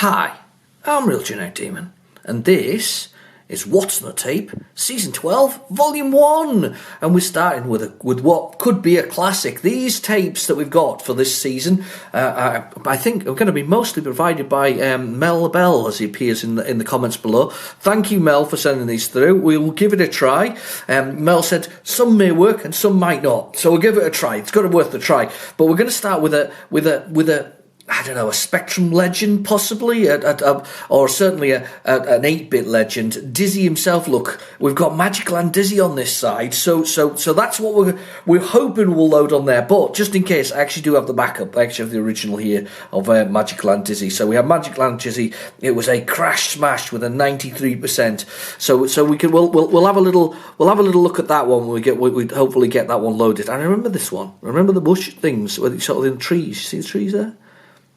Hi, I'm Real Genetic Demon, and this is What's on the Tape, Season 12, Volume 1. And we're starting with what could be a classic. These tapes that we've got for this season, I think are going to be mostly provided by Mel Bell, as he appears in the comments below. Thank you, Mel, for sending these through. We'll give it a try. Mel said some may work and some might not, so we'll give it a try. It's got to be worth the try. But we're going to start with a I don't know, a Spectrum legend, possibly, or certainly an 8-bit legend. Dizzy himself. Look, we've got Magic Land Dizzy on this side, so that's what we're hoping will load on there. But just in case, I actually do have the backup. I actually have the original here of Magic Land Dizzy. So we have Magic Land Dizzy. It was a crash smash with a 93%. So we'll have a little look at that one when we hopefully get that one loaded. And I remember this one. Remember the bush things where it's sort of in trees. See the trees there?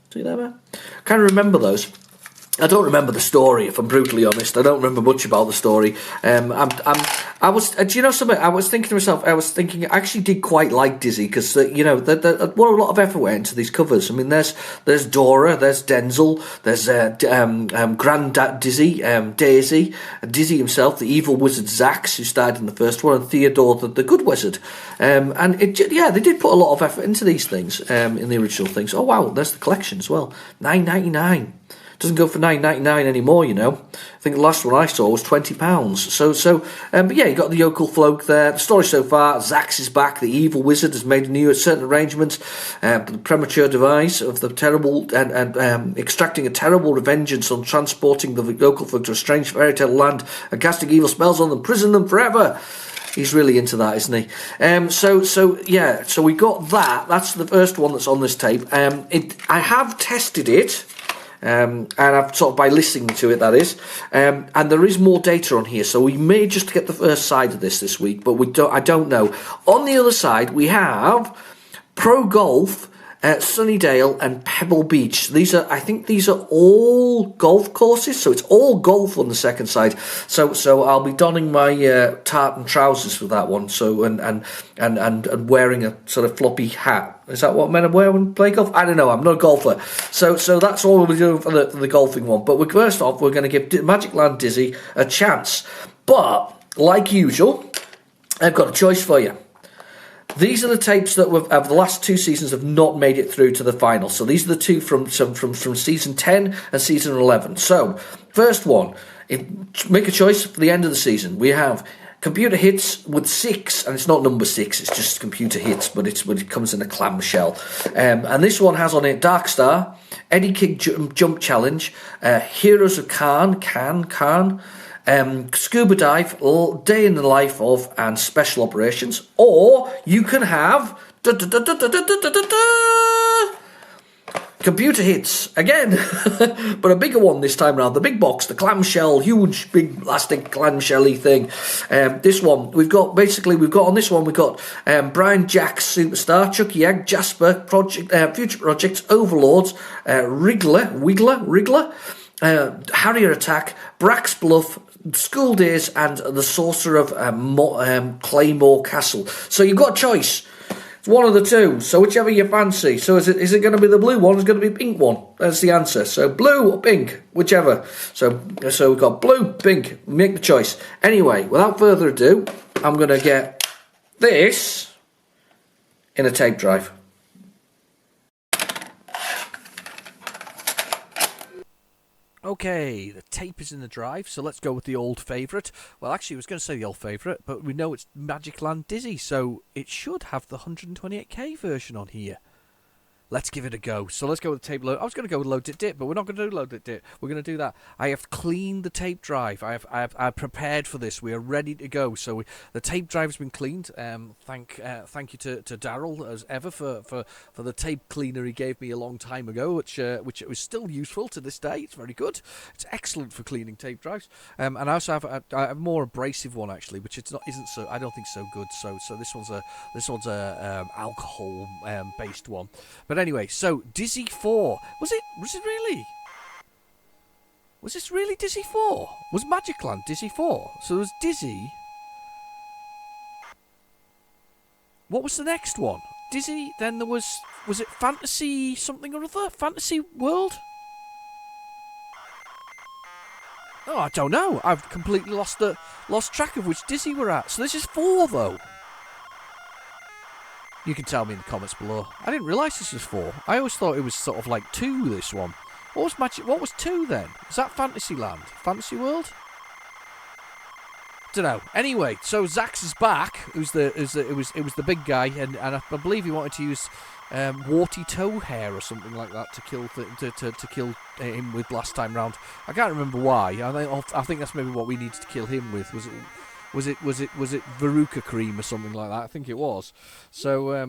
See that, man? Can't remember those. I don't remember the story, if I'm brutally honest. I don't remember much about the story. I was, do you know something? I was thinking to myself, I actually did quite like Dizzy, because, what a lot of effort went into these covers. I mean, there's Dora, there's Denzel, there's Granddad Dizzy, Daisy, Dizzy himself, the evil wizard Zax, who starred in the first one, and Theodore, the good wizard. And they did put a lot of effort into these things, in the original things. Oh, wow, there's the collection as well. $9.99. Doesn't go for $9.99 anymore, you know. I think the last one I saw was £20. But yeah, you got the yokel folk there. The story so far: Zax is back. The evil wizard has made new certain arrangements. The premature device of the terrible and extracting a terrible vengeance on transporting the yokel folk to a strange fairy tale land and casting evil spells on them, prison them forever. He's really into that, isn't he? So we got that. That's the first one that's on this tape. I have tested it. And I've sort of by listening to it, that is, and there is more data on here, so we may just get the first side of this week, but I don't know. On the other side, we have Pro Golf, Sunnydale, and Pebble Beach. I think these are all golf courses, so it's all golf on the second side. So I'll be donning my tartan trousers for that one. So and wearing a sort of floppy hat. Is that what men wear when play golf? I don't know. I'm not a golfer. So that's all we'll be doing for the golfing one. But first off, we're going to give Magic Land Dizzy a chance. But like usual, I've got a choice for you. These are the tapes that of the last two seasons have not made it through to the final. So these are the two from season 10 and season 11. So first one, make a choice for the end of the season. We have Computer Hits with 6, and it's not number 6, it's just Computer Hits, but it comes in a clamshell. And this one has on it Dark Star, Eddie King Jump Challenge, Heroes of Khan, Scuba Dive, Day in the Life of, and Special Operations. Or you can have Computer Hits again, but a bigger one this time around. The big box, the clamshell, huge, big plastic clamshell-y thing. This one we've got on this one we've got Brian Jack's Superstar, Chucky Egg, Jasper, Future Projects, Overlords, Wriggler, Harrier Attack, Brax Bluff, School Days, and The Sorcerer of Claymore Castle. So you've got a choice. It's one of the two. So whichever you fancy. So is it going to be the blue one? Or is it going to be the pink one? That's the answer. So blue or pink, whichever. So we've got blue, pink. Make the choice. Anyway, without further ado, I'm going to get this in a tape drive. Okay, the tape is in the drive, so let's go with the old favourite. Well, actually, I was going to say the old favourite, but we know it's Magic Land Dizzy, so it should have the 128K version on here. Let's give it a go. So let's go with the tape load. I was going to go with Load It Dip, but we're not going to do Load It Dip. We're going to do that. I have cleaned the tape drive. I've prepared for this. We are ready to go. So the tape drive has been cleaned. Thank you to Daryl as ever for the tape cleaner he gave me a long time ago, which was still useful to this day. It's very good. It's excellent for cleaning tape drives. And I also have a more abrasive one actually, which isn't so. I don't think so good. So this one's a alcohol based one. But anyway, so Dizzy 4. Was it really? Was this really Dizzy 4? Was Magic Land Dizzy 4? So it was Dizzy. What was the next one? Dizzy, then there was it Fantasy something or other? Fantasy World? Oh, I don't know. I've completely lost track of which Dizzy we're at. So this is 4, though. You can tell me in the comments below. I didn't realise this was 4. I always thought it was sort of like 2, this one. What was 2 then? Is that Fantasyland? Fantasy World? Don't know. Anyway, so Zax is back. It was the big guy, and I believe he wanted to use warty toe hair or something like that to kill him with last time round. I can't remember why. I think that's maybe what we needed to kill him with. Was it Veruca cream or something like that? I think it was. So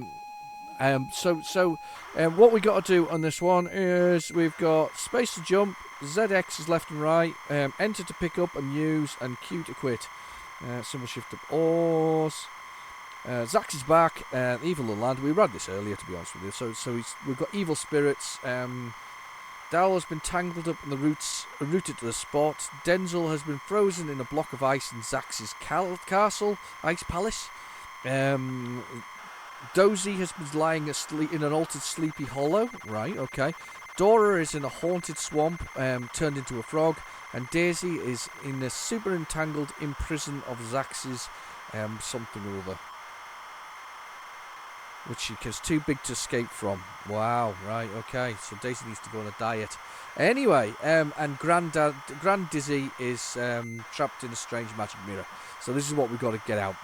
what we got to do on this one is we've got space to jump, ZX is left and right, enter to pick up and use, and Q to quit. Symbol shift up oars. Zax is back. Evil and land. We read this earlier, to be honest with you. So we've got evil spirits. Dowell has been tangled up and the roots are rooted to the spot. Denzel has been frozen in a block of ice in Zax's castle, Ice Palace. Dozy has been lying asleep in an altered sleepy hollow. Right, okay. Dora is in a haunted swamp, turned into a frog. And Daisy is in a super entangled imprison of Zax's something or other, which she is too big to escape from. Wow, right, okay. So Daisy needs to go on a diet. Anyway, and Grand Dizzy is trapped in a strange magic mirror. So this is what we've got to get out.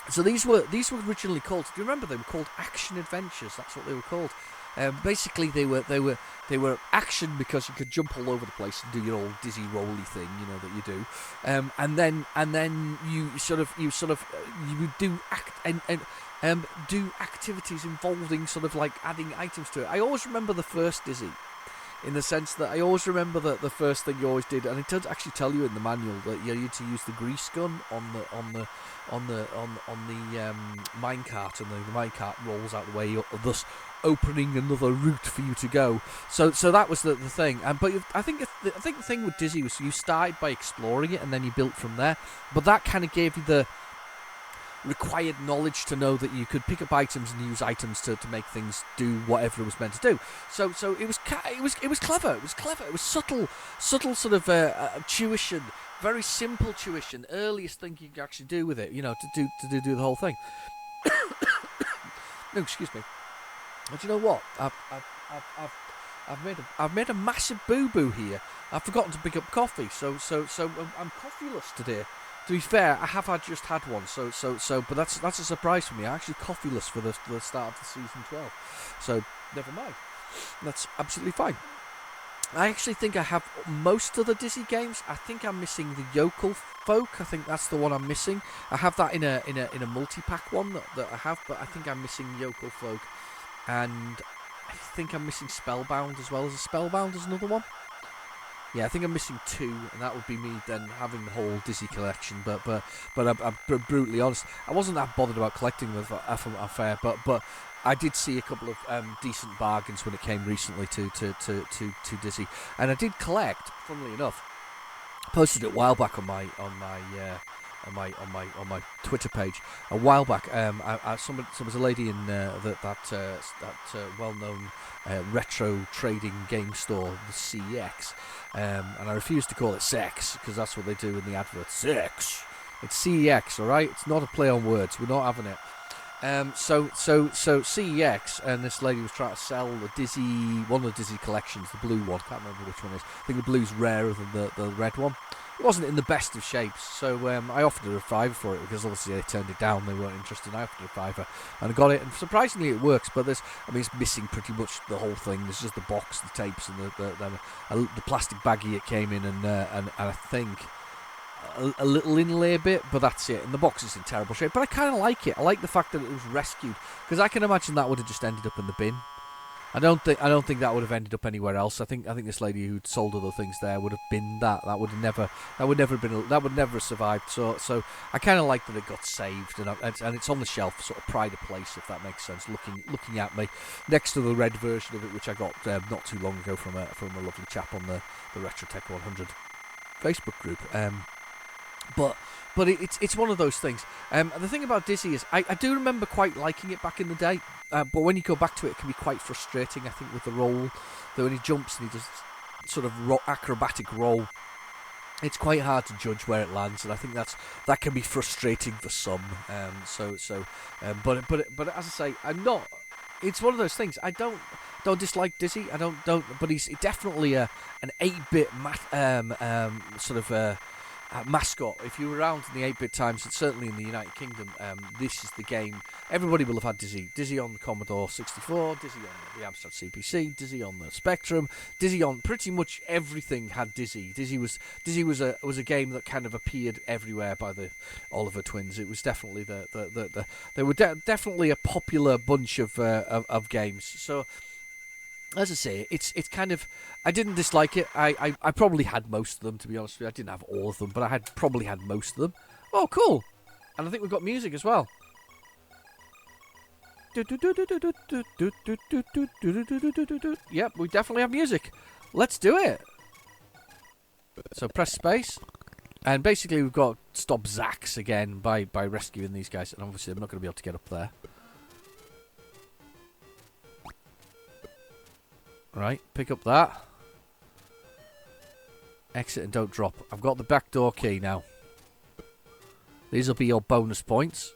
So these were originally called. Do you remember they were called action adventures? That's what they were called. Basically, they were action because you could jump all over the place and do your old dizzy rolly thing, you know, that you do, and then you would do do activities involving sort of like adding items to it. I always remember the first Dizzy, in the sense that I always remember that the first thing you always did, and it does actually tell you in the manual that you need to use the grease gun on the minecart, and the minecart rolls out the way, thus opening another route for you to go. So that was the thing. But I think the thing with Dizzy was you started by exploring it and then you built from there. But that kind of gave you the required knowledge to know that you could pick up items and use items to make things do whatever it was meant to do. So it was clever. It was clever. It was subtle sort of tuition, very simple tuition. Earliest thing you could actually do with it, you know, to do the whole thing. No, excuse me. But you know what? I've made a massive boo boo here. I've forgotten to pick up coffee. So I'm coffeeless today. To be fair, I have just had one, but that's a surprise for me. I'm actually coffeeless for the start of the season 12. So never mind. That's absolutely fine. I actually think I have most of the Dizzy games. I think I'm missing the Yokel Folk. I think that's the one I'm missing. I have that in a multi-pack one that I have, but I think I'm missing Yokel Folk, and I think I'm missing Spellbound as well. As a Spellbound as another one. Yeah, I think I'm missing 2, and that would be me then having the whole Dizzy collection. But I'm brutally honest, I wasn't that bothered about collecting them at fair, but I did see a couple of decent bargains when it came recently to Dizzy, and I did collect. Funnily enough, posted it a while back on my Twitter page a while back. There was a lady in that well-known retro trading game store, the CEX, and I refuse to call it sex because that's what they do in the advert. Sex. It's CEX, all right. It's not a play on words. We're not having it. So CEX, and this lady was trying to sell one of the Dizzy collections, the blue one. Can't remember which one it is. I think the blue's rarer than the red one. It wasn't in the best of shapes, so I offered her a £5 for it because obviously they turned it down. They weren't interested. I offered her a £5 and I got it. And surprisingly, it works. But it's missing pretty much the whole thing. There's just the box, the tapes, and the plastic baggie it came in, and I think a little inlay bit, but that's it. And the box is in terrible shape. But I kind of like it. I like the fact that it was rescued, because I can imagine that would have just ended up in the bin. I don't think that would have ended up anywhere else. I think this lady who'd sold other things there would have been that. That would never have survived. So I kind of like that it got saved, and it's on the shelf, sort of pride of place, if that makes sense. Looking at me next to the red version of it, which I got not too long ago from a lovely chap on the Retrotech 100 Facebook group. But it's one of those things. The thing about Dizzy is I do remember quite liking it back in the day, but when you go back to it, it can be quite frustrating, I think, with the roll. That when he jumps and he does sort of acrobatic roll, it's quite hard to judge where it lands, and I think that can be frustrating for some. But as I say, I'm not. It's one of those things. I don't dislike Dizzy. I don't. But he's definitely an 8-bit sort of mascot. If you were around in the 8-bit times, and certainly in the United Kingdom, this is the game. Everybody will have had Dizzy. Dizzy on the Commodore 64, Dizzy on the Amstrad CPC, Dizzy on the Spectrum, Dizzy on pretty much everything had Dizzy. Dizzy was a game that kind of appeared everywhere by the Oliver twins. It was definitely they were definitely a popular bunch of games. So, as I say, it's kind of. I didn't dislike it. I probably had most of them, to be honest with you. I didn't have all of them, but I probably had most of them. Oh, cool! And I think we've got music as well. Yep, we definitely have music. Let's do it. So press space, and basically we've got to stop Zax again by rescuing these guys, and obviously I'm not going to be able to get up there. Right, pick up that. Exit and don't drop. I've got the back door key now. These will be your bonus points.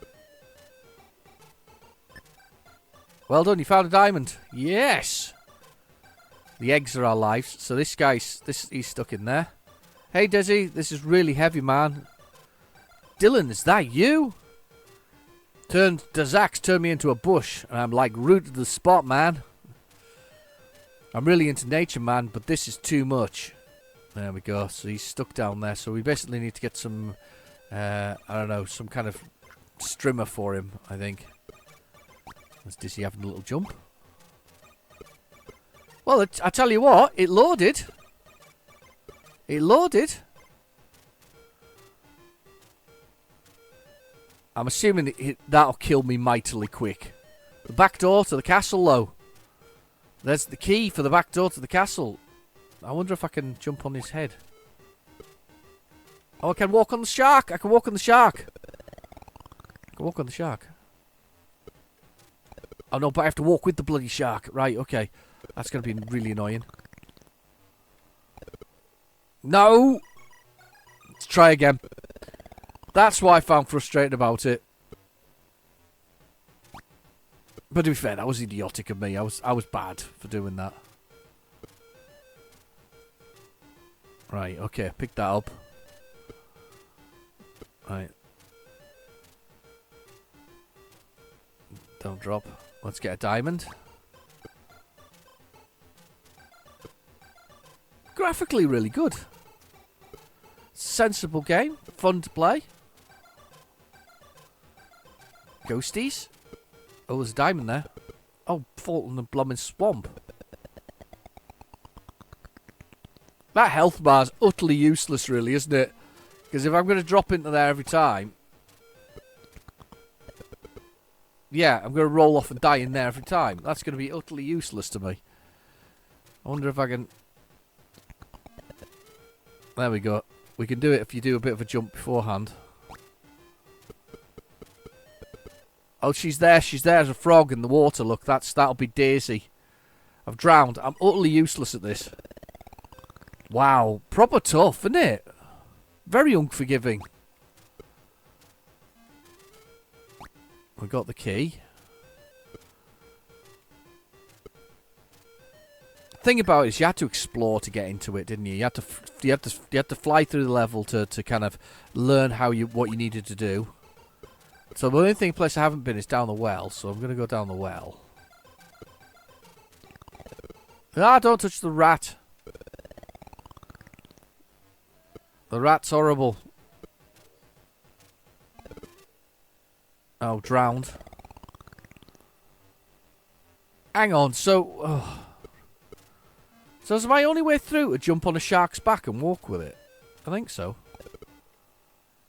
Well done, you found a diamond. Yes! The eggs are our lives. So this guy's... he's stuck in there. Hey, Dizzy, this is really heavy, man. Dylan, is that you? Zax turned me into a bush, and I'm like rooted to the spot, man. I'm really into nature, man, but this is too much. There we go. So he's stuck down there. So we basically need to get some... I don't know, some kind of strimmer for him, I think. Is Dizzy having a little jump? Well, I tell you what, it loaded. It loaded. I'm assuming that'll kill me mightily quick. The back door to the castle, though. There's the key for the back door to the castle. I wonder if I can jump on his head. Oh, I can walk on the shark. I can walk on the shark. I can walk on the shark. Oh, no, but I have to walk with the bloody shark. Right, okay. That's going to be really annoying. No! Let's try again. That's why I found frustrating about it. But to be fair, that was idiotic of me. I was bad for doing that. Right, okay. Pick that up. Right. Don't drop. Let's get a diamond. Graphically really good. Sensible game. Fun to play. Ghosties. Oh, there's a diamond there. Oh, fault in the blooming swamp. That health bar's utterly useless, really, isn't it? Because if I'm going to drop into there every time... Yeah, I'm going to roll off and die in there every time. That's going to be utterly useless to me. I wonder if I can... There we go. We can do it if you do a bit of a jump beforehand. Oh, she's there. She's there as a frog in the water. Look, that'll be Daisy. I've drowned. I'm utterly useless at this. Wow. Proper tough, isn't it? Very unforgiving. We got the key. Thing about it is you had to explore to get into it, didn't you? You had to fly through the level to kind of learn what you needed to do. So the only place I haven't been is down the well, so I'm going to go down the well. Ah, don't touch the rat. The rat's horrible. Oh, drowned. Hang on, so is my only way through to jump on a shark's back and walk with it? I think so.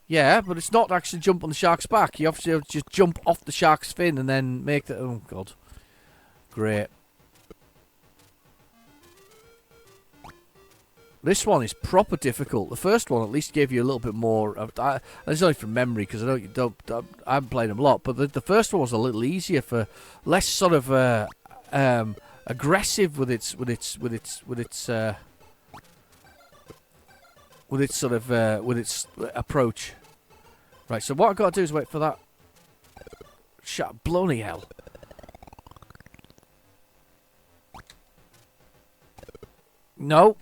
Yeah, but it's not actually jump on the shark's back. You obviously have to just jump off the shark's fin and then make the... Oh, God. Great. This one is proper difficult. The first one at least gave you a little bit more... It's only from memory because I haven't played them a lot. But the first one was a little easier for... Less sort of aggressive with its with its sort of with its approach. Right, so what I've got to do is wait for that. Shut bloody hell. No.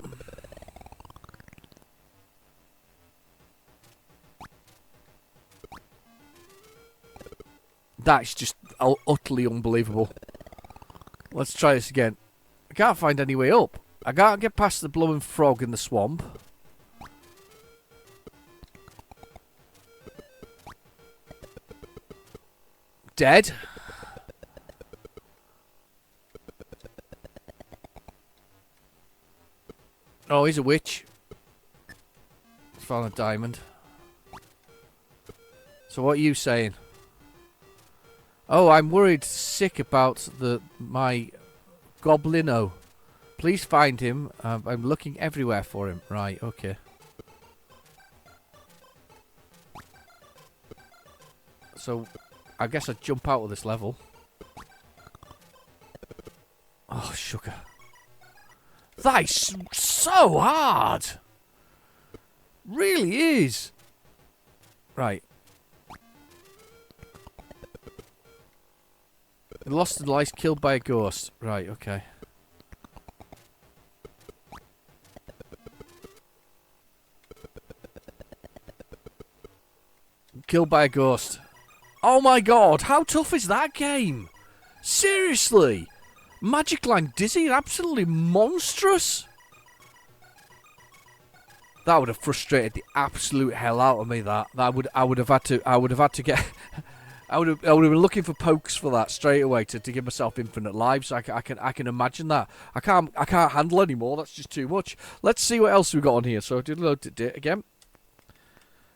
That's just utterly unbelievable. Let's try this again. I can't find any way up. I can't get past the blowing frog in the swamp. Dead. Oh, he's a witch. Found a diamond. So what are you saying? Oh, I'm worried sick about my goblino. Please find him. I'm looking everywhere for him. Right, okay. So, I guess I'd jump out of this level. Oh, sugar. That is so hard! Really is! Right. Lost in the lights, killed by a ghost. Right, okay. Killed by a ghost. Oh my god, how tough is that game? Seriously? Magic Line Dizzy, absolutely monstrous. That would have frustrated the absolute hell out of me. I would have had to get. I would have been looking for pokes for that straight away to give myself infinite lives. I can imagine that. I can't handle anymore. That's just too much. Let's see what else we got on here. So I did load it again,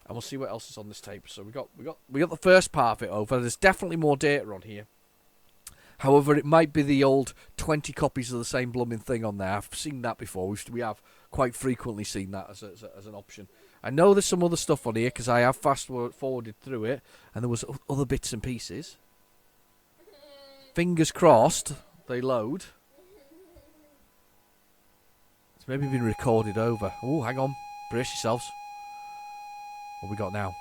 and we'll see what else is on this tape. So we got the first part of it over. There's definitely more data on here. However, it might be the old 20 copies of the same blooming thing on there. I've seen that before. We have quite frequently seen that as an option. I know there's some other stuff on here because I have fast-forwarded through it, and there was other bits and pieces. Fingers crossed they load. It's maybe been recorded over. Oh, hang on. Brace yourselves. What we got now?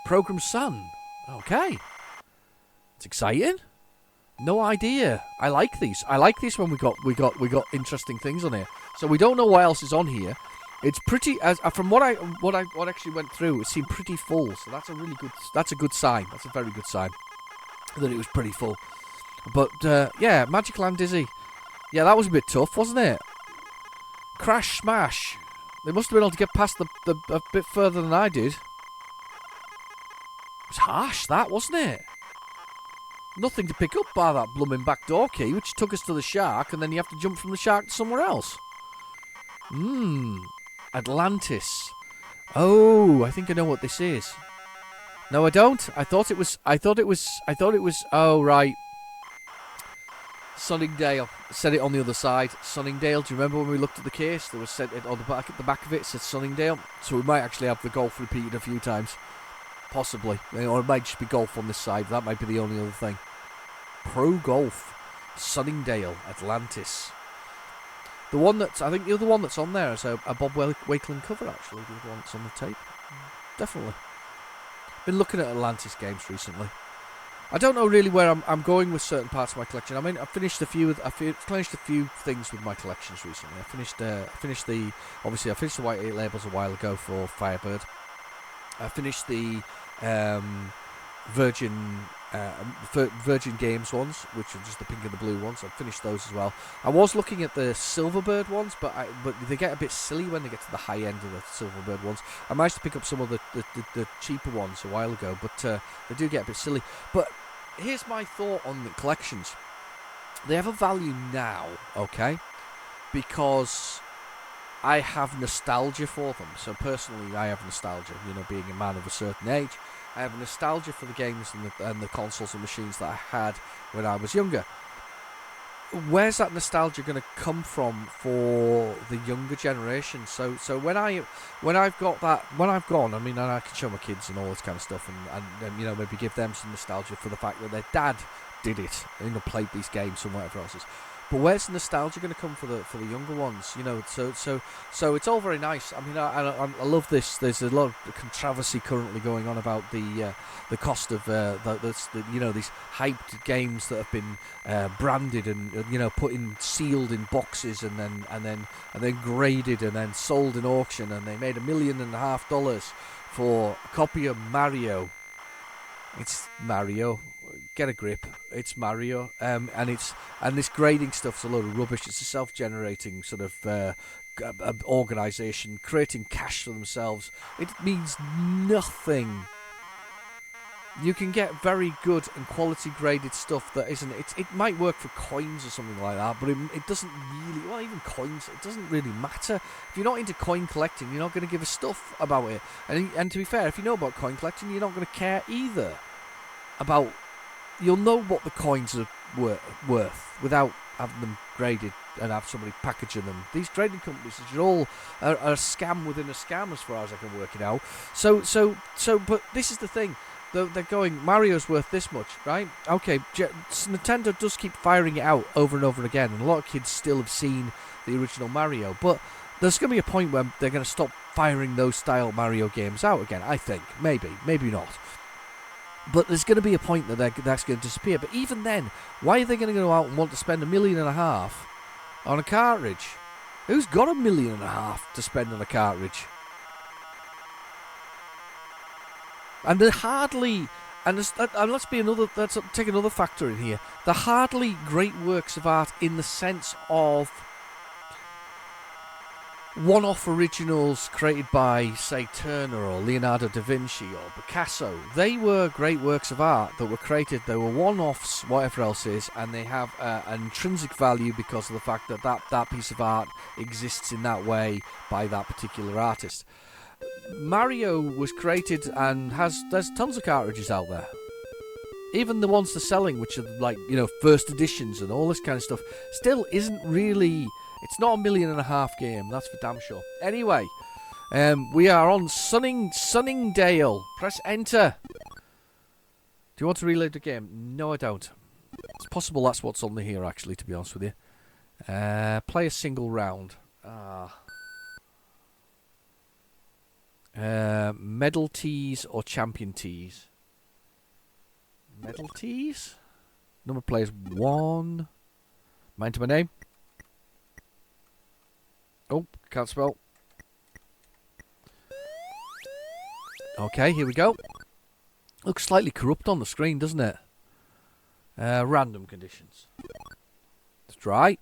Program Sun. Okay. It's exciting. No idea. I like these. I like this when we got interesting things on here. So we don't know what else is on here. It's pretty from what actually went through. It seemed pretty full. So that's a good sign. That's a very good sign that it was pretty full. But yeah, Magic Land Dizzy. Yeah, that was a bit tough, wasn't it? Crash Smash. They must have been able to get past a bit further than I did. It was harsh, that, wasn't it? Nothing to pick up by that blooming backdoor key, which took us to the shark, and then you have to jump from the shark to somewhere else. Atlantis. Oh, I think I know what this is. No, I don't. I thought it was. Oh, right. Sunningdale. Said it on the other side. Sunningdale. Do you remember when we looked at the case? There was said it on the back of it. It said Sunningdale. So we might actually have the golf repeated a few times. Possibly. Or it might just be golf on this side. That might be the only other thing. Pro Golf. Sunningdale. Atlantis. The one that's... I think the other one that's on there is a Bob Wakeling cover, actually. The other one that's on the tape. Definitely. Been looking at Atlantis games recently. I don't know really where I'm going with certain parts of my collection. I mean, I've finished a few things with my collections recently. I finished the White 8 labels a while ago for Firebird. I finished the Virgin Games ones, which are just the pink and the blue ones. I've finished those as well. I was looking at the Silverbird ones, but they get a bit silly when they get to the high end of the Silverbird ones. I managed to pick up some of the cheaper ones a while ago, but they do get a bit silly. But here's my thought on the collections. They have a value now, okay? Because I have nostalgia for them. So personally, I have nostalgia. You know, being a man of a certain age, I have nostalgia for the games and the consoles and machines that I had when I was younger. Where's that nostalgia going to come from for the younger generation? So when I've gone, I mean, and I can show my kids and all this kind of stuff, and you know, maybe give them some nostalgia for the fact that their dad did it, you know, played these games and whatever else is. But where's the nostalgia going to come for the younger ones? You know, so it's all very nice. I mean, I love this. There's a lot of controversy currently going on about the cost of these hyped games that have been branded and sealed in boxes and then graded and then sold in auction, and they made $1.5 million for a copy of Mario. It's Mario. Get a grip. It's Mario, and this grading stuff's a load of rubbish. It's a self-generating sort of organisation creating cash for themselves. It means nothing. You can get very good and quality graded stuff that isn't. It might work for coins or something like that, but it doesn't really. Well, even coins, it doesn't really matter. If you're not into coin collecting, you're not going to give a stuff about it. And to be fair, if you know about coin collecting, you're not going to care either about. You'll know what the coins are worth without having them graded and have somebody packaging them. These grading companies are all a scam within a scam, as far as I can work it out. So, but this is the thing. They're going, Mario's worth this much, right? Okay, Nintendo does keep firing it out over and over again, and a lot of kids still have seen the original Mario, but there's going to be a point where they're going to stop firing those style Mario games out again, I think. Maybe not. But there's going to be a point that that's going to disappear. But even then, why are they going to go out and want to spend $1.5 million on a cartridge? Who's got $1.5 million to spend on a cartridge? And they're hardly, and let's take another factor in here. They're hardly great works of art in the sense of one-off originals created by, say, Turner or Leonardo da Vinci or Picasso. They were great works of art that were created. They were one-offs, whatever else is, and they have an intrinsic value because of the fact that piece of art exists in that way by that particular artist. Mario was created and there's tons of cartridges out there. Even the ones they're selling, which are like, first editions and all this kind of stuff, still isn't really. It's not $1.5 million game, that's for damn sure. Anyway, we are on Sunningdale. Press enter. Do you want to reload the game? No, I don't. It's possible that's what's on here, actually, to be honest with you. Play a single round. Medal tees or champion tees? Medal tees? Number of players 1. Mind to my name? Oh, can't spell. Okay, here we go. Looks slightly corrupt on the screen, doesn't it? Random conditions. Let's try.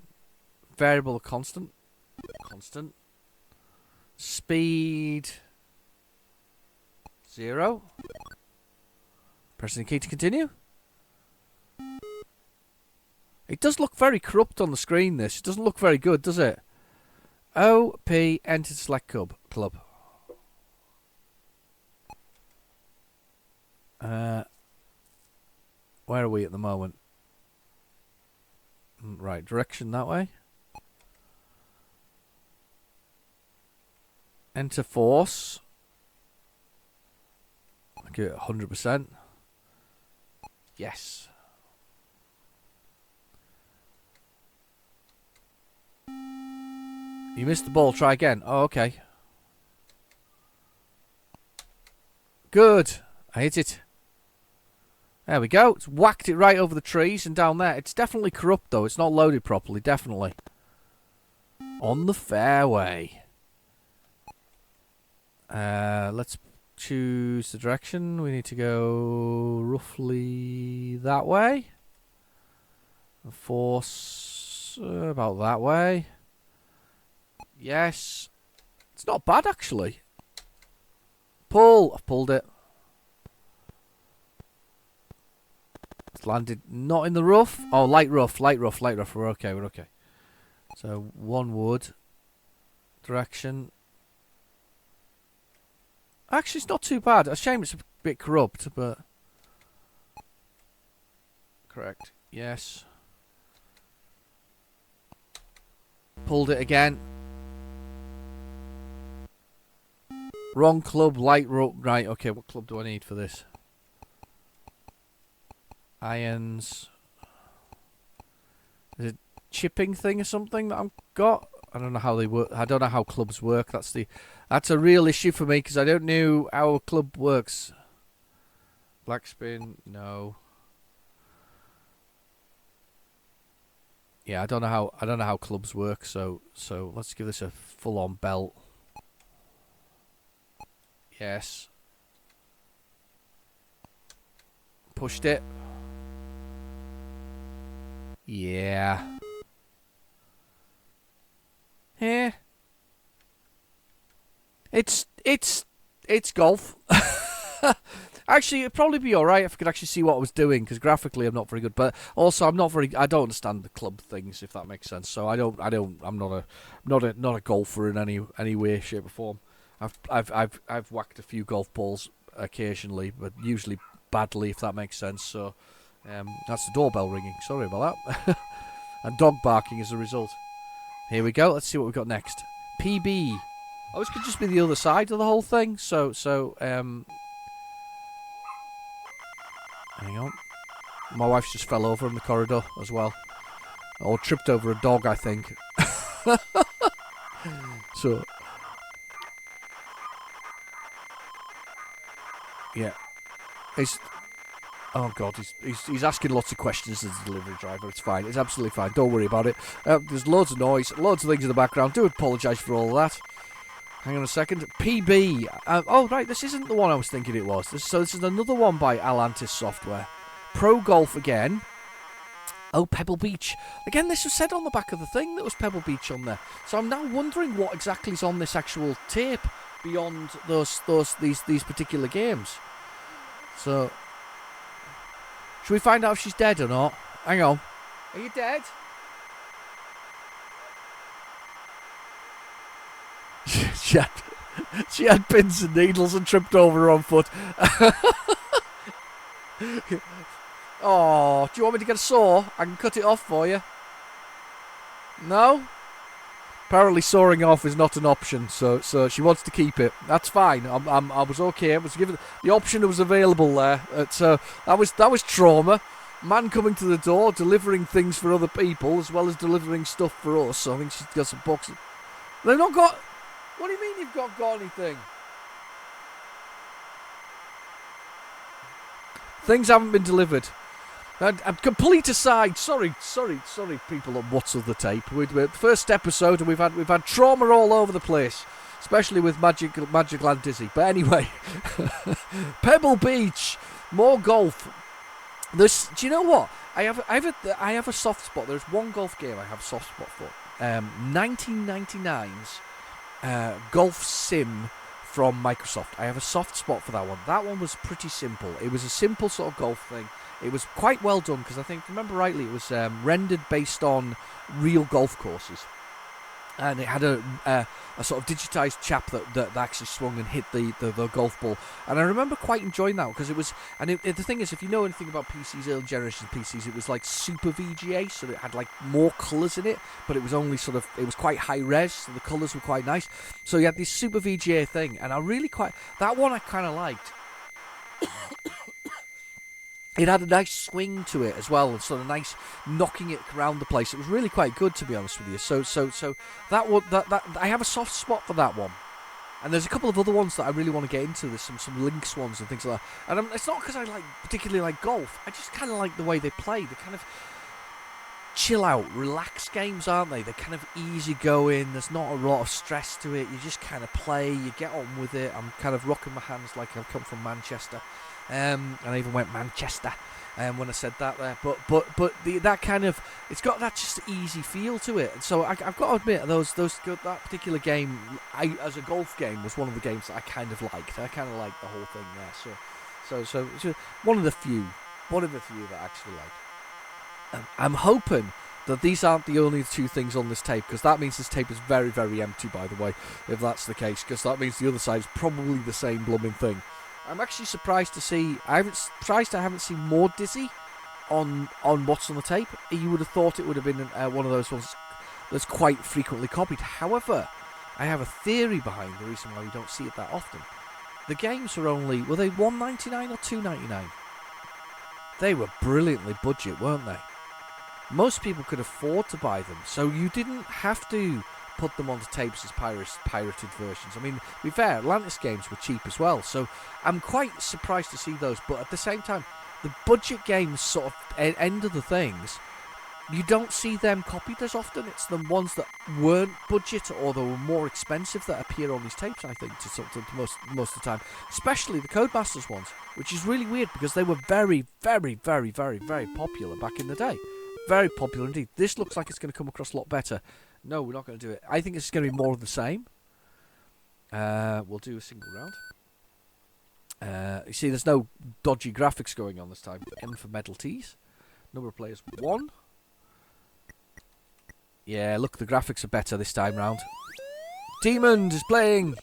Variable or constant? Constant. Speed 0. Pressing the key to continue. It does look very corrupt on the screen, this. It doesn't look very good, does it? OP, enter select club. Where are we at the moment? Right, direction that way. Enter force. I give it 100%. Yes. You missed the ball. Try again. Oh, okay. Good. I hit it. There we go. It's whacked it right over the trees and down there. It's definitely corrupt, though. It's not loaded properly. Definitely. On the fairway. Let's choose the direction. We need to go roughly that way. Force about that way. Yes. It's not bad, actually. Pull. I've pulled it. It's landed not in the rough. Oh, light rough. We're okay. So, 1 wood. Direction. Actually, it's not too bad. A shame it's a bit corrupt, but... Correct. Yes. Pulled it again. Wrong club, light rope. Right, okay, what club do I need for this? Irons. Is it chipping thing or something that I've got. I don't know how they work. I don't know how clubs work. That's a real issue for me because I don't know how a club works. Black spin, no. Yeah, I don't know how clubs work. So let's give this a full-on belt. Yes. Pushed it. Yeah. Yeah. It's golf. Actually, it'd probably be alright if I could actually see what I was doing, because graphically I'm not very good. But also, I don't understand the club things, if that makes sense. So I'm not a golfer in any way, shape, or form. I've whacked a few golf balls occasionally, but usually badly, if that makes sense. So, that's the doorbell ringing. Sorry about that. And dog barking as a result. Here we go. Let's see what we've got next. PB. Oh, this could just be the other side of the whole thing. Hang on. My wife's just fell over in the corridor as well. Or tripped over a dog, I think. So, yeah. Oh God, he's asking lots of questions as a delivery driver. It's fine. It's absolutely fine. Don't worry about it. There's loads of noise, loads of things in the background. Do apologise for all of that. Hang on a second. PB. Oh, right, this isn't the one I was thinking it was. This is another one by Atlantis Software. Pro Golf again. Oh, Pebble Beach. Again, this was said on the back of the thing that was Pebble Beach on there. So I'm now wondering what exactly is on this actual tape beyond these particular games. So, should we find out if she's dead or not? Hang on. Are you dead? She had pins and needles and tripped over her own foot. Oh, do you want me to get a saw? I can cut it off for you. No? Apparently sawing off is not an option, so she wants to keep it. That's fine. I was okay. I was given the option that was available there. So that was trauma. Man coming to the door, delivering things for other people as well as delivering stuff for us. So I think she's got some boxes. They've not got. What do you mean you've got anything? Things haven't been delivered. And complete aside, sorry, people on What's of the Tape. We're first episode, and we've had trauma all over the place, especially with Magic Land Dizzy. But anyway, Pebble Beach, more golf. Do you know what? I have a soft spot. There's one golf game I have a soft spot for. 1999's Golf Sim from Microsoft. I have a soft spot for that one. That one was pretty simple. It was a simple sort of golf thing. It was quite well done because I think, if I remember rightly, it was rendered based on real golf courses. And it had a sort of digitised chap that actually swung and hit the golf ball. And I remember quite enjoying that because it was... And the thing is, if you know anything about PCs, early generation PCs, it was like super VGA, so it had like more colours in it, but it was only sort of... It was quite high res, so the colours were quite nice. So you had this super VGA thing, and I really quite... That one I kind of liked. It had a nice swing to it as well, and sort of nice knocking it around the place. It was really quite good, to be honest with you. So that one, that I have a soft spot for that one. And there's a couple of other ones that I really want to get into. There's some Lynx ones and things like that. And it's not because I particularly like golf. I just kind of like the way they play. They're kind of chill out, relax games, aren't they? They're kind of easy going. There's not a lot of stress to it. You just kind of play. You get on with it. I'm kind of rocking my hands like I've come from Manchester. And I even went Manchester when I said that there. But that kind of, it's got that just easy feel to it. So I've got to admit, that particular game, as a golf game, was one of the games that I kind of liked. I kind of liked the whole thing there. So it's one of the few that I actually liked. I'm hoping that these aren't the only two things on this tape, because that means this tape is very, very empty, by the way, if that's the case, because that means the other side is probably the same blooming thing. I'm actually surprised to see... I haven't seen more Dizzy on What's on the Tape. You would have thought it would have been one of those ones that's quite frequently copied. However, I have a theory behind the reason why we don't see it that often. The games were only... Were they $1.99 or $2.99? They were brilliantly budget, weren't they? most people could afford to buy them, so you didn't have to put them onto tapes as pirated versions. I mean, to be fair, Atlantis games were cheap as well, so I'm quite surprised to see those, but at the same time, the budget games sort of end of the things, you don't see them copied as often. It's the ones that weren't budget or they were more expensive that appear on these tapes, I think, to most of the time. Especially the Codemasters ones, which is really weird because they were very, very, very, very, very popular back in the day. Very popular indeed. This looks like it's going to come across a lot better. No, we're not going to do it. I think it's going to be more of the same. We'll do a single round. You see, there's no dodgy graphics going on this time. M for Medal T's. Number of players, 1. Yeah, look, the graphics are better this time round. Demon is playing.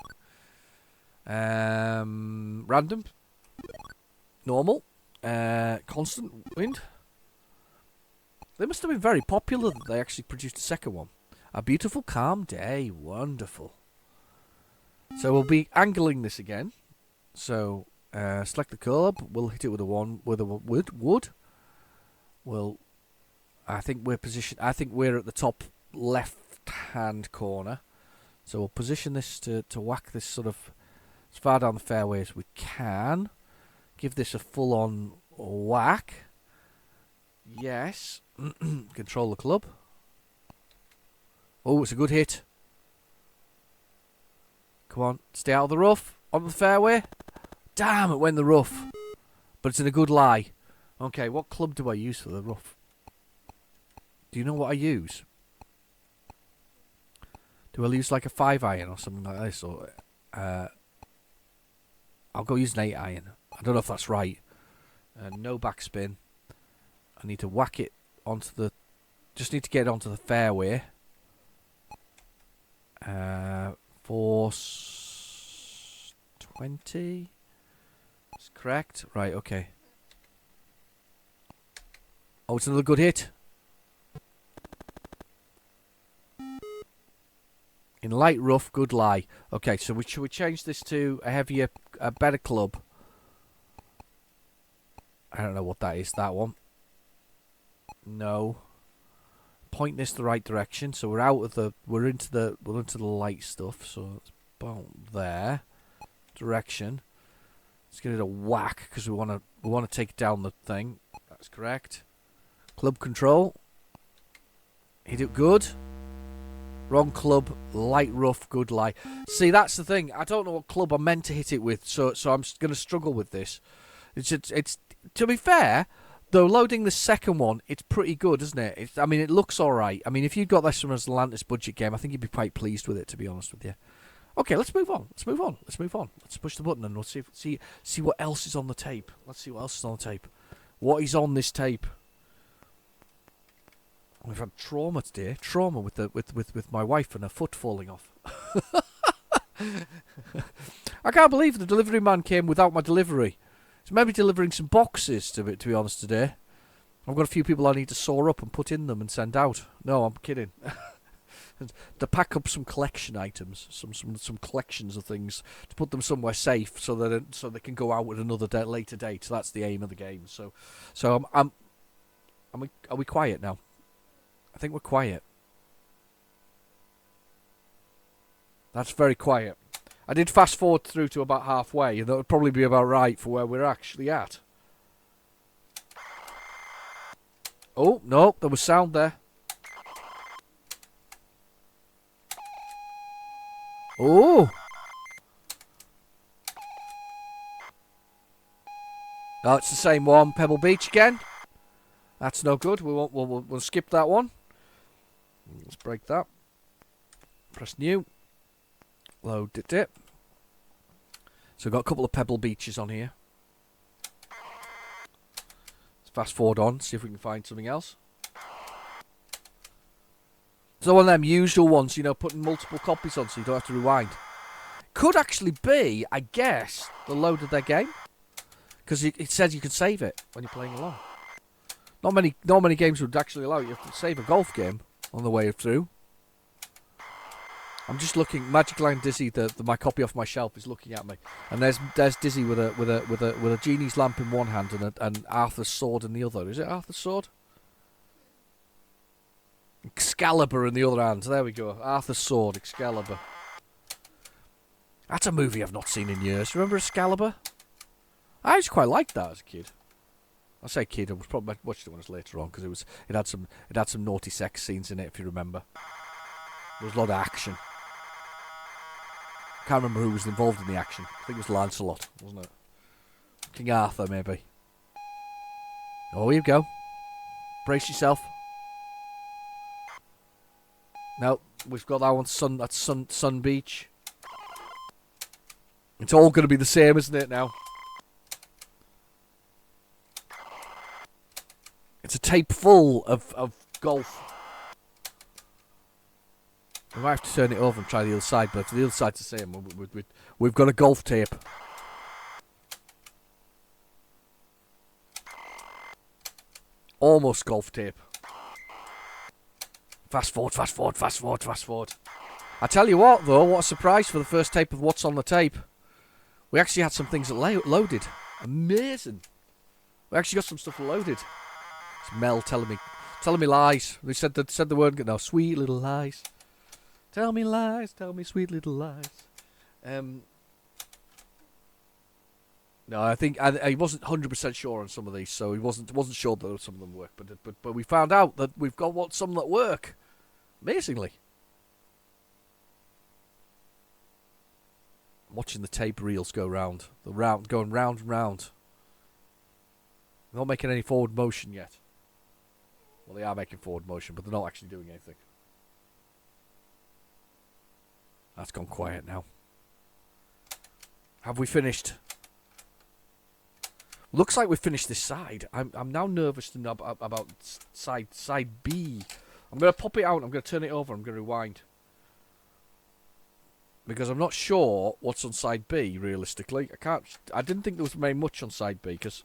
Random. Normal. Constant wind. They must have been very popular that they actually produced a second one. A beautiful calm day. Wonderful. So we'll be angling this again. So select the curb. We'll hit it with a wood. We'll. I think we're positioned. I think we're at the top left-hand corner. So we'll position this to whack this sort of as far down the fairway as we can. Give this a full-on whack. Yes. Control the club. Oh, it's a good hit. Come on, stay out of the rough. On the fairway. Damn, it went in the rough. But it's in a good lie. Okay, what club do I use for the rough? Do you know what I use? Do I use like a 5-iron or something like this? Or I'll go use an 8-iron. I don't know if that's right. No backspin. I need to whack it onto the... Just need to get it onto the fairway. Force 20. That's correct. Right, okay. Oh, it's another good hit. In light rough, good lie. Okay, so should we change this to a better club? I don't know what that is, that one. No. Point this the right direction, so we're into the light stuff, so it's about there. Direction. Let's get it a whack, because we wanna take down the thing. That's correct. Club control. Hit it good. Wrong club, light rough, good lie. See, that's the thing. I don't know what club I'm meant to hit it with, so I'm going to struggle with this. It's to be fair, though, loading the second one, it's pretty good, isn't it? I mean, it looks all right. I mean, if you got this from an Atlantis budget game, I think you'd be quite pleased with it, to be honest with you. Okay, let's move on. Let's push the button and we'll see what else is on the tape. Let's see what else is on the tape. What is on this tape? We've had trauma today. Trauma with my wife and her foot falling off. I can't believe the delivery man came without my delivery. He's maybe delivering some boxes, to be honest, today. I've got a few people I need to saw up and put in them and send out. No, I'm kidding. To pack up some collection items, some collections of things, to put them somewhere safe so they can go out at another later date. So that's the aim of the game. So are we quiet now? I think we're quiet. That's very quiet. I did fast forward through to about halfway, and that would probably be about right for where we're actually at. Oh, no, there was sound there. Oh! No, it's the same one. Pebble Beach again. That's no good. We'll skip that one. Let's break that. Press new. Load it. So we've got a couple of Pebble Beaches on here. Let's fast forward on, see if we can find something else. So one of them usual ones, putting multiple copies on so you don't have to rewind. Could actually be, I guess, the load of their game. Because it says you can save it when you're playing along. Not many games would actually allow you to save a golf game on the way through. I'm just looking. Magic Line Dizzy, my copy off my shelf, is looking at me, and there's Dizzy with a genie's lamp in one hand and Arthur's sword in the other. Is it Arthur's sword? Excalibur in the other hand. There we go. Arthur's sword, Excalibur. That's a movie I've not seen in years. Remember Excalibur? I actually quite liked that as a kid. I say kid, I was probably watched it when I was later on because it had some naughty sex scenes in it, if you remember. There was a lot of action. Can't remember who was involved in the action. I think it was Lancelot, wasn't it? King Arthur, maybe. Oh, here you go. Brace yourself. No, we've got that one. That's Sun Beach. It's all going to be the same, isn't it, now? It's a tape full of golf. We might have to turn it over and try the other side, but if the other side's the same, we've got a golf tape. Almost golf tape. Fast forward, fast forward, fast forward, fast forward. I tell you what, though, what a surprise for the first tape of What's on the Tape. We actually had some things that loaded. Amazing. We actually got some stuff loaded. It's Mel telling me lies. They said the word, no, sweet little lies. Tell me lies, tell me sweet little lies. No, I think I wasn't 100% sure on some of these, so he wasn't sure that some of them work. But we found out that we've got some that work, amazingly. I'm watching the tape reels go going round and round. They're not making any forward motion yet. Well, they are making forward motion, but they're not actually doing anything. That's gone quiet now. Have we finished? Looks like we've finished this side. I'm now nervous to know about side B. I'm going to pop it out. I'm going to turn it over. I'm going to rewind. Because I'm not sure what's on side B, realistically. I didn't think there was very much on side B, because...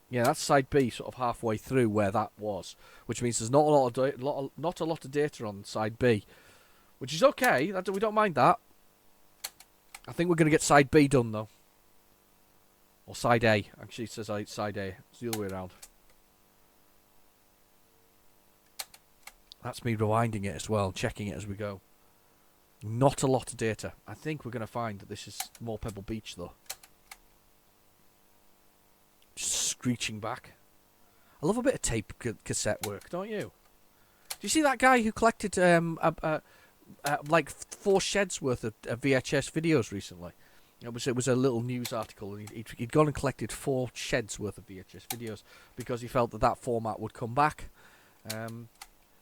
Yeah, that's side B, sort of halfway through where that was. Which means there's not a lot of data on side B. Which is okay. We don't mind that. I think we're going to get side B done, though. Or side A. Actually, it says side A. It's the other way around. That's me rewinding it as well, checking it as we go. Not a lot of data. I think we're going to find that this is more Pebble Beach, though. Just screeching back. I love a bit of tape cassette work, don't you? Do you see that guy who collected like 4 sheds worth of VHS videos recently? It was a little news article, and he'd gone and collected 4 sheds worth of VHS videos because he felt that format would come back.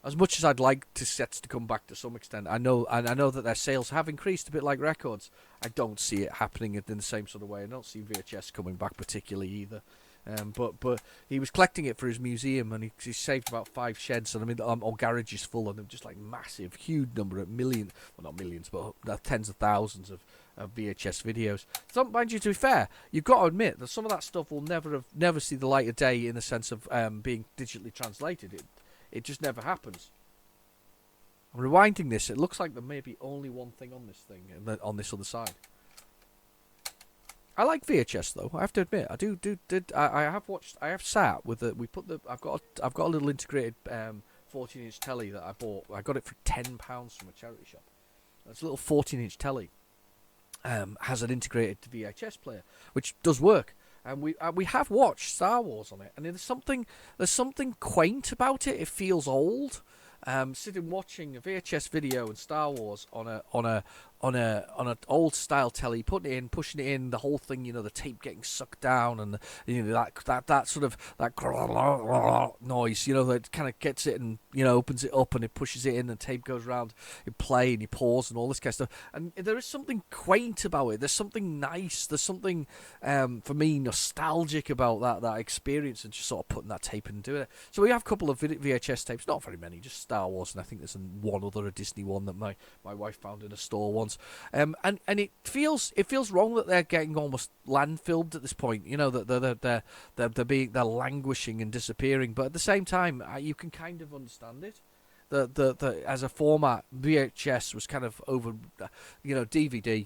As much as I'd like sets to come back to some extent, I know that their sales have increased a bit like records. I don't see it happening in the same sort of way. I don't see VHS coming back particularly either. But he was collecting it for his museum, and he saved about 5 sheds, and I mean, or garages full, and they're just like massive, huge number of millions, well not millions, but tens of thousands of VHS videos. So, mind you, to be fair, you've got to admit that some of that stuff will never see the light of day in the sense of being digitally translated. It just never happens. I'm rewinding this. It looks like there may be only one thing on this thing, on this other side. I like VHS though. I have to admit, I have sat with the. I've got a little integrated 14-inch telly that I bought. I got it for £10 from a charity shop. It's a little 14-inch telly. Has an integrated VHS player, which does work. And we have watched Star Wars on it, and there's something quaint about it. It feels old. Sitting watching a VHS video and Star Wars on an old style telly, putting it in, pushing it in, the whole thing, the tape getting sucked down, and that sort of that noise, that kind of gets it and opens it up and it pushes it in, and tape goes around, you play and you pause and all this kind of stuff. And there is something quaint about it. There's something nice. There's something for me nostalgic about that experience, and just sort of putting that tape in and doing it. So we have a couple of VHS tapes, not very many, just Star Wars, and I think there's one other, a Disney one that my wife found in a store once. And it feels wrong that they're getting almost landfilled at this point. That they're languishing and disappearing. But at the same time, you can kind of understand it. The as a format, VHS was kind of over. DVD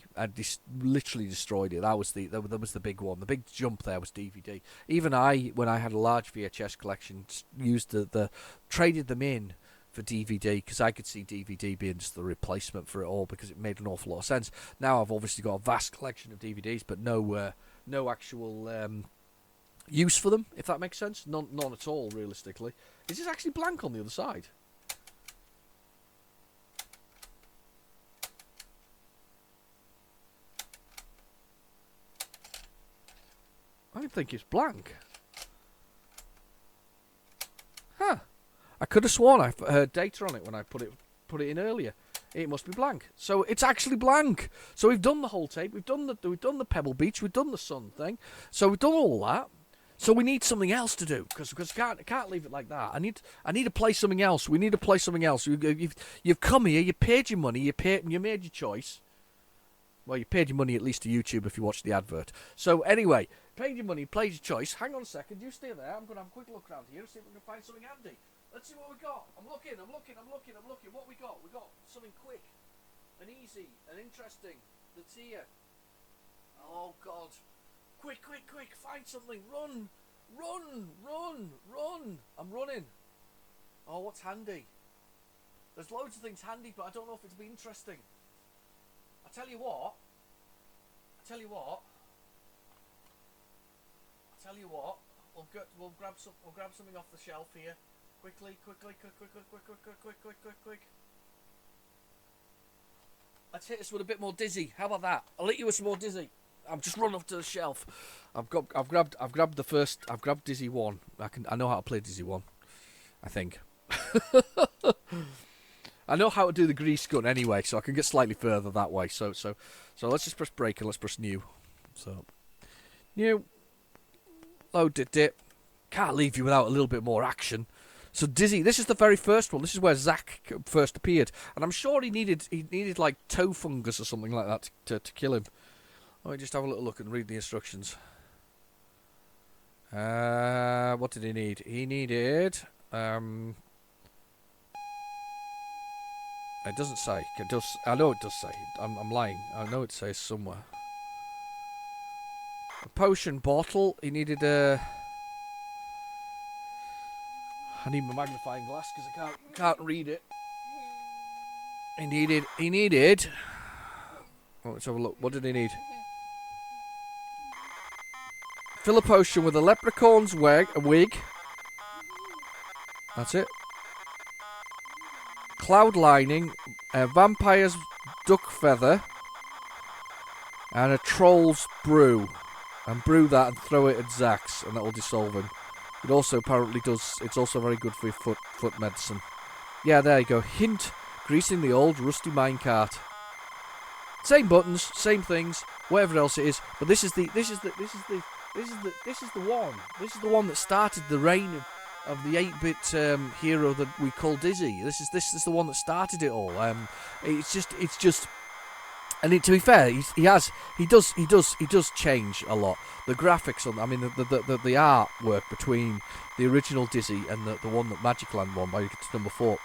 literally destroyed it. That was the big one. The big jump there was DVD. Even when I had a large VHS collection, used traded them in DVD, because I could see DVD being just the replacement for it all, because it made an awful lot of sense. Now I've obviously got a vast collection of DVDs, but no actual use for them, if that makes sense. None at all, realistically. Is this actually blank on the other side? I think it's blank. Huh. I could have sworn I heard data on it when I put it in earlier. It must be blank. So it's actually blank. So we've done the whole tape. We've done the Pebble Beach. We've done the sun thing. So we've done all that. So we need something else to do, because can't leave it like that. I need to play something else. We need to play something else. You've come here. You paid your money. You made your choice. Well, you paid your money at least to YouTube if you watched the advert. So anyway, paid your money, played your choice. Hang on a second. You stay there. I'm going to have a quick look around here to see if we can find something handy. Let's see what we got. I'm looking. What we got? We got something quick and easy and interesting that's here. Oh, God. Quick. Find something. Run. I'm running. Oh, what's handy? There's loads of things handy, but I don't know if it'll be interesting. I tell you what. We'll grab something off the shelf here. Quickly. Let's hit us with a bit more Dizzy. How about that? I'll hit you with some more Dizzy. I've just run up to the shelf. I've grabbed Dizzy 1. I know how to play Dizzy 1. I think. I know how to do the grease gun anyway, so I can get slightly further that way. So let's just press break and let's press new. So new. Loaded it. Can't leave you without a little bit more action. So Dizzy, this is the very first one. This is where Zack first appeared, and I'm sure he needed like toe fungus or something like that to kill him. Let me just have a little look and read the instructions. What did he need? He needed. It doesn't say. It does. I know it does say. I'm lying. I know it says somewhere. A potion bottle. He needed a. I need my magnifying glass because I can't read it. He needed. Oh, let's have a look. What did he need? Fill a potion with a leprechaun's wig. That's it. Cloud lining, a vampire's duck feather, and a troll's brew. And brew that and throw it at Zack's, and that will dissolve him. It also apparently does. It's also very good for your foot medicine. Yeah, there you go. Hint: greasing the old rusty minecart. Same buttons, same things, whatever else it is. But this is the one. This is the one that started the reign of the 8-bit hero that we call Dizzy. This is the one that started it all. It's just. And to be fair, he does change a lot. The graphics on, I mean, the artwork between the original Dizzy and the one that Magic Land won by number 4.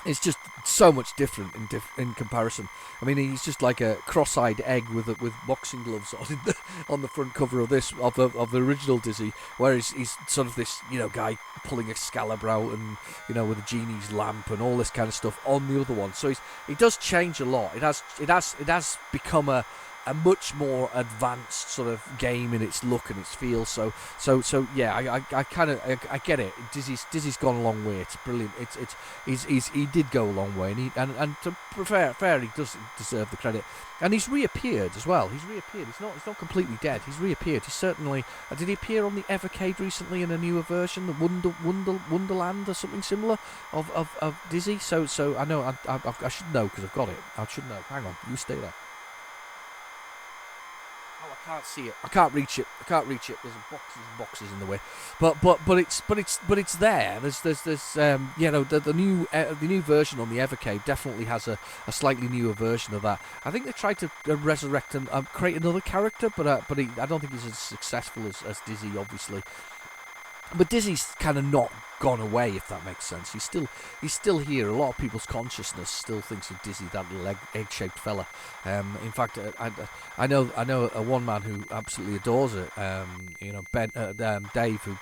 It's just so much different in comparison. I mean, he's just like a cross-eyed egg with boxing gloves on the front cover of the original Dizzy, whereas he's sort of this guy pulling Excalibur out and with a genie's lamp and all this kind of stuff on the other one. So he does change a lot. It has become a much more advanced sort of game in its look and its feel. So yeah, I get it. Dizzy's gone a long way. It's brilliant. He did go a long way, and to be fair, he does deserve the credit. And he's reappeared as well. He's not completely dead. He's reappeared. He's certainly. Did he appear on the Evercade recently in a newer version, the Wonderland or something similar of Dizzy? So I know I should know because I've got it. I should know. Hang on, you stay there. I can't see it. I can't reach it. There's boxes in the way. But it's there. There's the new version on the Evercade definitely has a slightly newer version of that. I think they tried to resurrect and create another character, but I don't think he's as successful as Dizzy, obviously. But Dizzy's kind of not gone away, if that makes sense. He's still here. A lot of people's consciousness still thinks of Dizzy, that little egg-shaped fella. In fact, I know a one man who absolutely adores it. Dave, who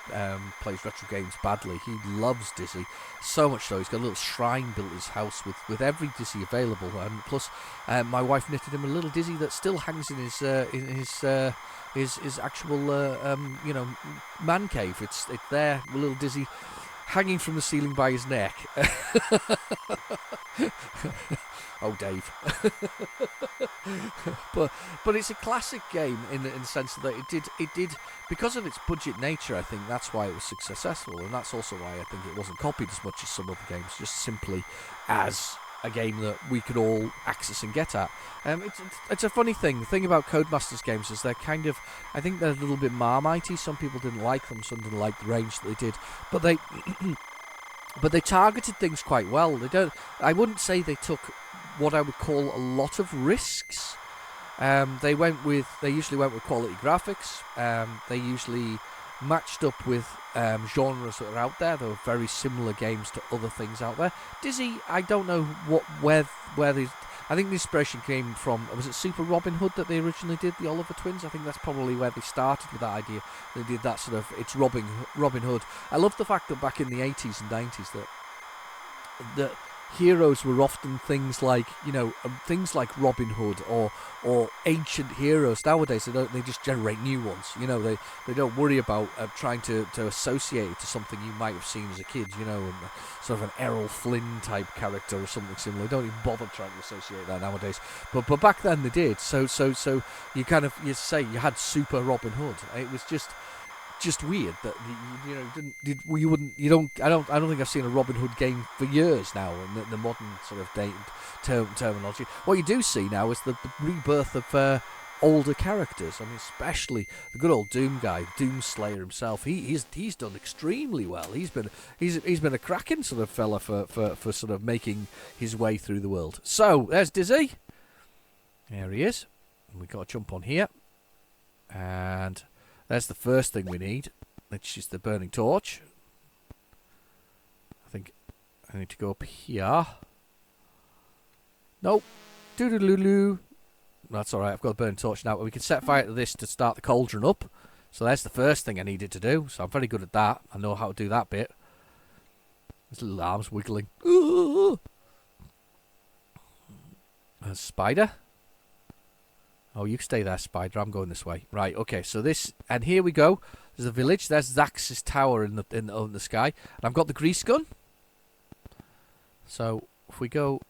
plays Retrogames badly, he loves Dizzy so much so he's got a little shrine built in his house with every Dizzy available. And plus, my wife knitted him a little Dizzy that still hangs in his actual man cave. It's there, a little Dizzy hanging from the ceiling by his neck. Oh, Dave. but it's a classic game in the sense that it did because of its budget nature. I think that's why it was successful, and that's also why I think it wasn't copied as much as some other games, just simply as a game that we could all access and get at. It's a funny thing. The thing about Codemasters games is they're kind of, I think they're a little bit Marmitey. Some people didn't like them, some didn't like the range that they did, but they targeted things quite well. I wouldn't say they took what I would call a lot of risks. They usually went with quality graphics. They usually matched up with genres that are out there. There were very similar games to other things out there. Dizzy, I don't know where they. I think the inspiration came from, was it Super Robin Hood that they originally did, the Oliver Twins? I think that's probably where they started with that idea. They did that sort of, it's Robin Hood. I love the fact that back in the 80s and 90s that heroes were often things like, things like Robin Hood or ancient heroes. Nowadays they just generate new ones. They don't worry about trying to associate it to something you might have seen as a kid, and sort of an Errol Flynn type character or something similar. They don't even bother trying to associate that nowadays. But back then they did. So you you had Super Robin Hood. It was just weird that I don't think I've seen a Robin Hood game for years now in the modern sort of terminology. What you do see now is the rebirth of older characters. I mean, especially the good old Doom guy, Doomslayer himself. He's done extremely well. He's been a cracking sort of fella for sort of making his way through the world. So there's Dizzy. There he is. And we've got to jump on here, and there's the first thing we need, which is the burning torch. I think I need to go up here. Nope. Doo-doo-doo-doo. That's alright, I've got a burning torch now. We can set fire to this to start the cauldron up. So there's the first thing I needed to do. So I'm very good at that. I know how to do that bit. His little arms wiggling. Ooh. A spider. Oh, you stay there, spider. I'm going this way. Right, okay, so this... And here we go. There's a village. There's Zax's tower in the sky. And I've got the grease gun. So, if we go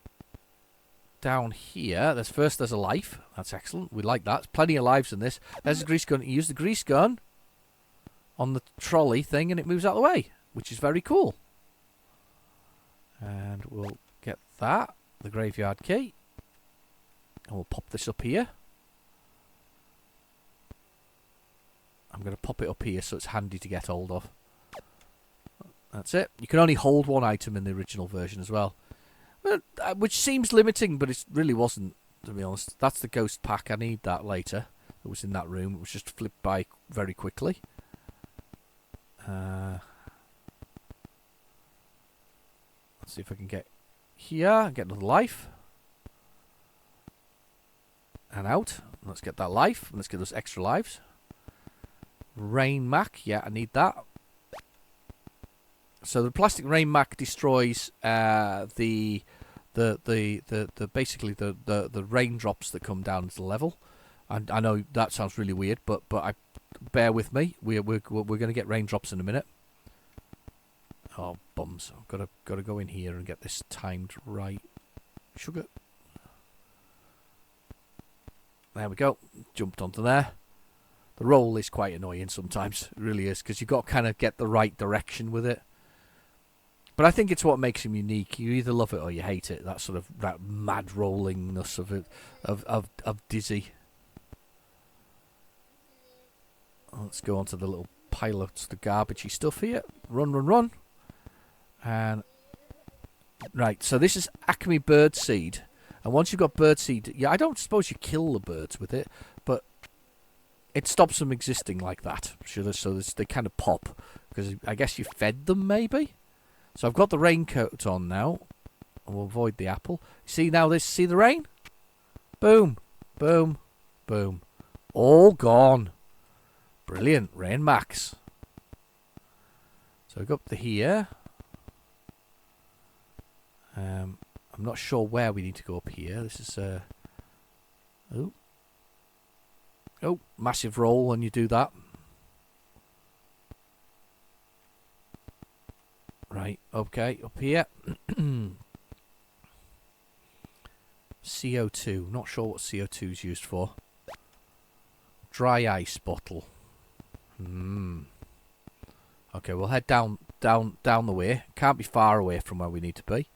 down here... There's a life. That's excellent. We like that. There's plenty of lives in this. There's the grease gun. You use the grease gun on the trolley thing and it moves out of the way, which is very cool. And we'll get that. The graveyard key. And we'll pop this up here. I'm going to pop it up here so it's handy to get hold of. That's it. You can only hold one item in the original version as well. Which seems limiting, but it really wasn't, to be honest. That's the ghost pack. I need that later. It was in that room. It was just flipped by very quickly. Let's see if I can get here and get another life. And out. Let's get that life. Let's get those extra lives. Rain Mac, yeah, I need that. So the plastic Rain Mac destroys basically the raindrops that come down to the level. And I know that sounds really weird, but bear with me. We're going to get raindrops in a minute. Oh, bums! I've got to go in here and get this timed right. Sugar. There we go. Jumped onto there. The roll is quite annoying sometimes. It really is, because you've got to kind of get the right direction with it. But I think it's what makes him unique. You either love it or you hate it. That sort of that mad rollingness of it, of Dizzy. Let's go on to the little pile of the garbagey stuff here. Run. And right, so this is Acme Birdseed. And once you've got birdseed, yeah, I don't suppose you kill the birds with it, but it stops them existing like that. So they kind of pop. Because I guess you fed them, maybe? So I've got the raincoat on now. We'll avoid the apple. See now this? See the rain? Boom. Boom. Boom. All gone. Brilliant. Rain max. So I go up to here. I'm not sure where we need to go up here. This is oh, massive roll when you do that. Right, okay, up here. CO2. Not sure what CO2 is used for. Dry ice bottle. Okay, we'll head down the way. Can't be far away from where we need to be.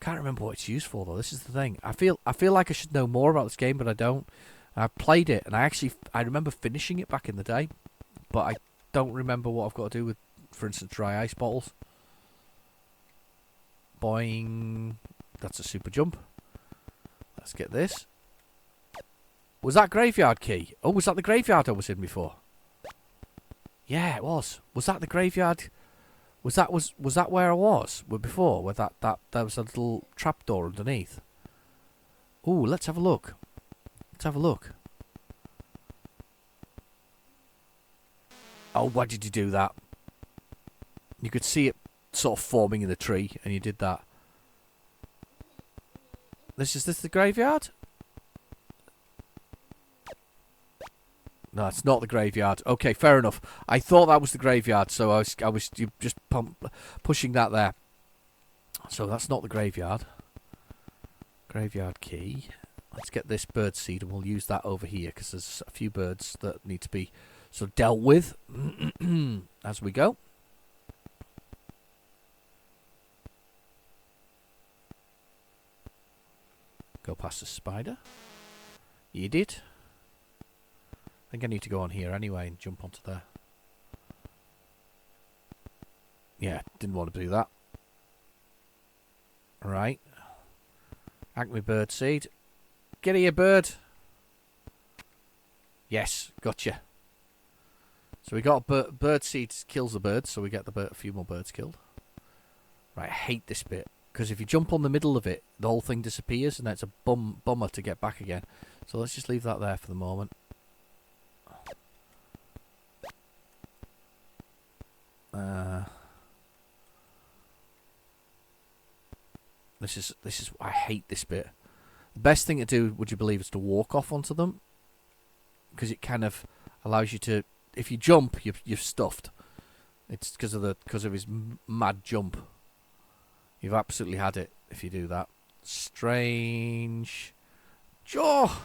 Can't remember what it's used for though. This is the thing. I feel like I should know more about this game, but I don't. I've played it, and I remember finishing it back in the day, but I don't remember what I've got to do with, for instance, dry ice bottles. Boing. That's a super jump. Let's get this. Was that graveyard key? Oh, was that the graveyard I was in before? Yeah, it was. Was that the graveyard? Was that where I was before? Where that there was a little trapdoor underneath. Ooh, let's have a look. Let's have a look. Oh, why did you do that? You could see it sort of forming in the tree, and you did that. Is this the graveyard? No, it's not the graveyard. Okay, fair enough. I thought that was the graveyard, so I was just pushing that there. So that's not the graveyard. Graveyard key. Let's get this bird seed, and we'll use that over here because there's a few birds that need to be sort of dealt with as we go. Go past the spider. You did. I think I need to go on here anyway and jump onto there. Yeah, didn't want to do that. Right. Acme bird seed. Get here, bird. Yes, gotcha. So we got bird seed kills the birds, so we get a few more birds killed. Right, I hate this bit. Because if you jump on the middle of it, the whole thing disappears, and that's a bummer to get back again. So let's just leave that there for the moment. This is I hate this bit. The best thing to do, would you believe, is to walk off onto them, because it kind of allows you to. If you jump, you're stuffed. It's because of his mad jump. You've absolutely had it if you do that. Strange. Jaw.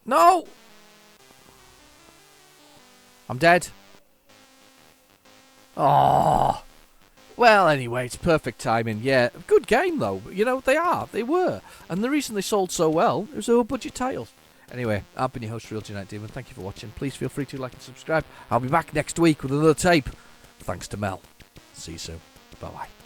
No. I'm dead. Oh. Well, anyway, it's perfect timing. Yeah, good game though. You know, they were. And the reason they sold so well, it was a budget title. Anyway, I've been your host, Real Genetic Demon. Thank you for watching. Please feel free to like and subscribe. I'll be back next week with another tape. Thanks to Mel. See you soon. Bye-bye.